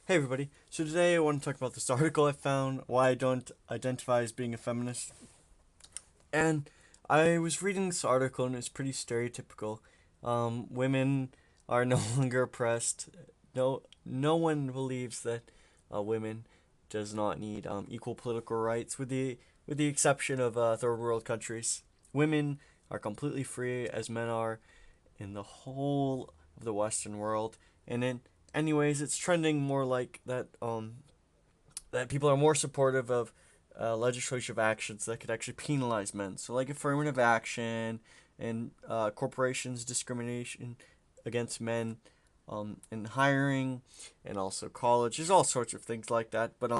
Hey everybody, so today I want to talk about this article I found, why I don't identify as being a feminist. And I was reading this article and it's pretty stereotypical. Women are no longer oppressed. No one believes that women does not need equal political rights, with the exception of third world countries. Women are completely free as men are in the whole of the Western world. And in anyways, it's trending more like that people are more supportive of legislative actions that could actually penalize men. So like affirmative action and corporations discrimination against men in hiring and also college. There's all sorts of things like that. But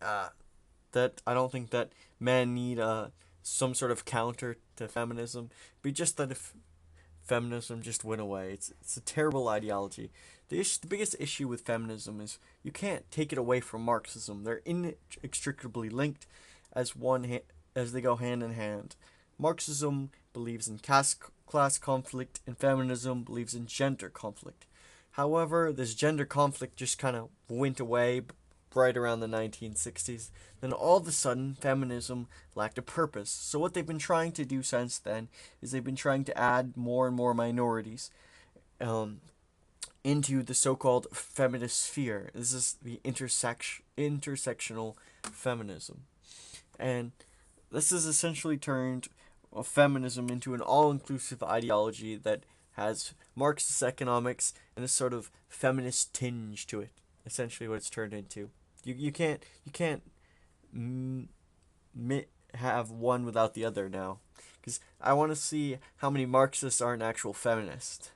uh, that I don't think that men need some sort of counter to feminism. Be just that if feminism just went away. It's a terrible ideology. The biggest issue with feminism is you can't take it away from Marxism. They're inextricably linked as they go hand in hand. Marxism believes in class conflict, and feminism believes in gender conflict. However, this gender conflict just kind of went away right around the 1960s. Then all of a sudden, feminism lacked a purpose. So what they've been trying to do since then is they've been trying to add more and more minorities um, into the so-called feminist sphere. This is the intersectional feminism, and this has essentially turned feminism into an all-inclusive ideology that has Marxist economics and a sort of feminist tinge to it. Essentially, what it's turned into. You can't mm, have one without the other now, because I want to see how many Marxists are an actual feminist.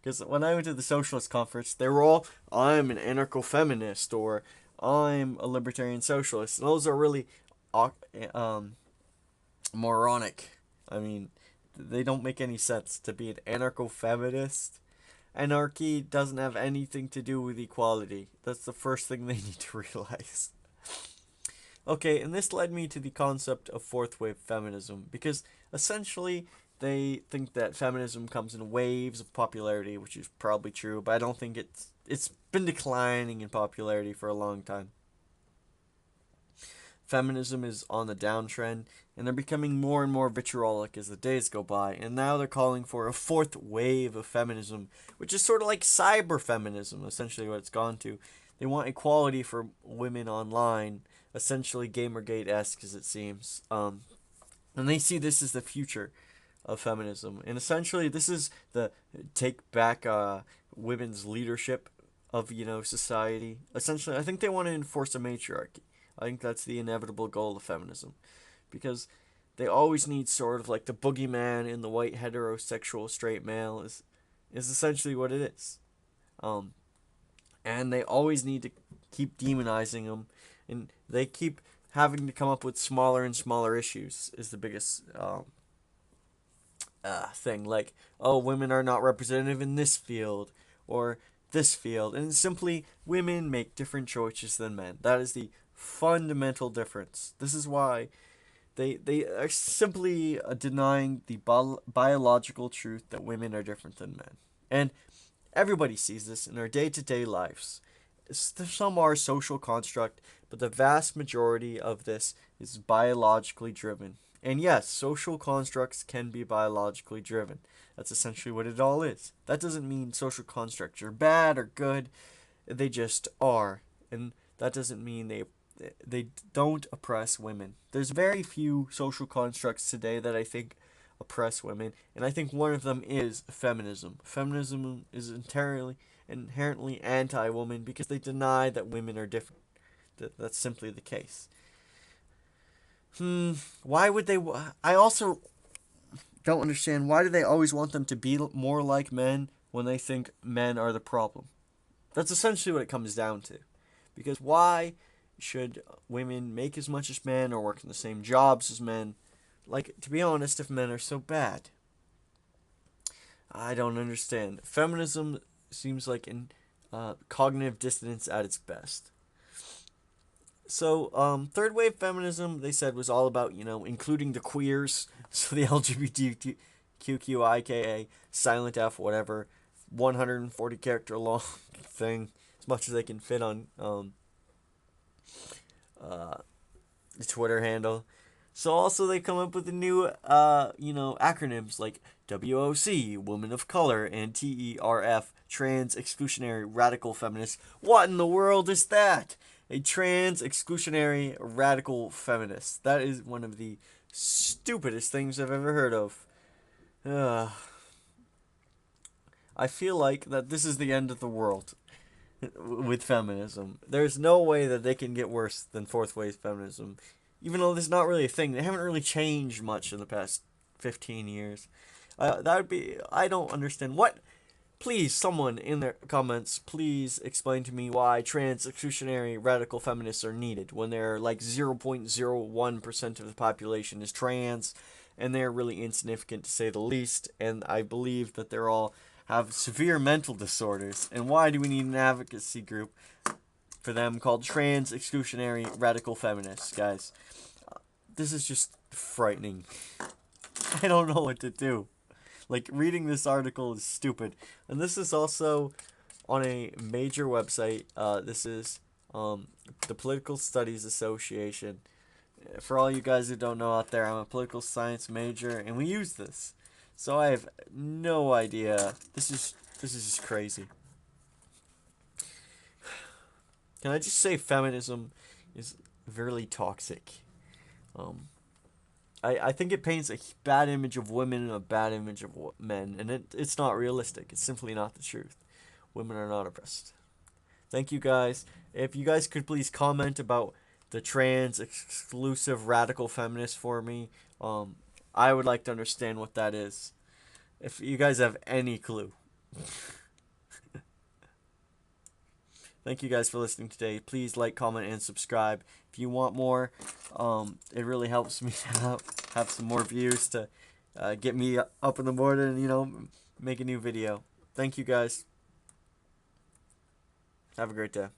Because when I went to the socialist conference, they were all, I'm an anarcho-feminist, or I'm a libertarian socialist. And those are really um, moronic. I mean, they don't make any sense to be an anarcho-feminist. Anarchy doesn't have anything to do with equality. That's the first thing they need to realize. Okay, and this led me to the concept of fourth wave feminism, because essentially they think that feminism comes in waves of popularity, which is probably true, but I don't think it's been declining in popularity for a long time. Feminism is on the downtrend, and they're becoming more and more vitriolic as the days go by, and now they're calling for a fourth wave of feminism, which is sort of like cyber feminism, essentially what it's gone to. They want equality for women online, essentially Gamergate-esque as it seems. And they see this as the future of feminism, and essentially this is the take back women's leadership of society. Essentially, I think they want to enforce a matriarchy. I think that's the inevitable goal of feminism, because they always need sort of like the boogeyman in the white heterosexual straight male is essentially what it is. Um, and they always need to keep demonizing them, and they keep having to come up with smaller and smaller issues is the biggest thing. Like, oh, women are not representative in this field or this field, and simply women make different choices than men. That is the fundamental difference. This is why they are simply denying the biological truth that women are different than men. And everybody sees this in our day-to-day lives. Some are social construct, but the vast majority of this is biologically driven. And yes, social constructs can be biologically driven. That's essentially what it all is. That doesn't mean social constructs are bad or good. They just are. And that doesn't mean they don't oppress women. There's very few social constructs today that I think oppress women, and I think one of them is feminism. Feminism is inherently anti-woman because they deny that women are different. That's simply the case. Why would they? I also don't understand, why do they always want them to be more like men when they think men are the problem? That's essentially what it comes down to. Because why should women make as much as men or work in the same jobs as men? Like, to be honest, if men are so bad, I don't understand. Feminism seems like an cognitive dissonance at its best. So, third wave feminism, they said, was all about, including the queers, so the LGBTQIA, silent F, whatever, 140 character long thing. as much as they can fit on uh, the Twitter handle. So also they come up with the new acronyms like WOC, Women of Color, and TERF, Trans-exclusionary Radical Feminist. What in the world is that? A trans-exclusionary radical feminist. That is one of the stupidest things I've ever heard of. I feel like that this is the end of the world with feminism. There's no way that they can get worse than fourth wave feminism. Even though this is not really a thing, they haven't really changed much in the past 15 years. That would be, I don't understand. What? Please, someone in the comments, please explain to me why trans-exclusionary radical feminists are needed when they're like 0.01% of the population is trans, and they're really insignificant to say the least, and I believe that they're all have severe mental disorders. And why do we need an advocacy group for them called Trans-exclusionary Radical Feminists, guys? This is just frightening. I don't know what to do. Like, reading this article is stupid. And this is also on a major website. This is the Political Studies Association. For all you guys who don't know out there, I'm a political science major, and we use this. So I have no idea. This is just crazy. Can I just say feminism is very toxic? I think it paints a bad image of women and a bad image of men, and it's not realistic. It's simply not the truth. Women are not oppressed. Thank you guys. If you guys could please comment about the trans exclusive radical feminist for me, I would like to understand what that is. If you guys have any clue. Thank you guys for listening today. Please like, comment, and subscribe. If you want more, it really helps me have some more views to get me up in the morning and, make a new video. Thank you guys. Have a great day.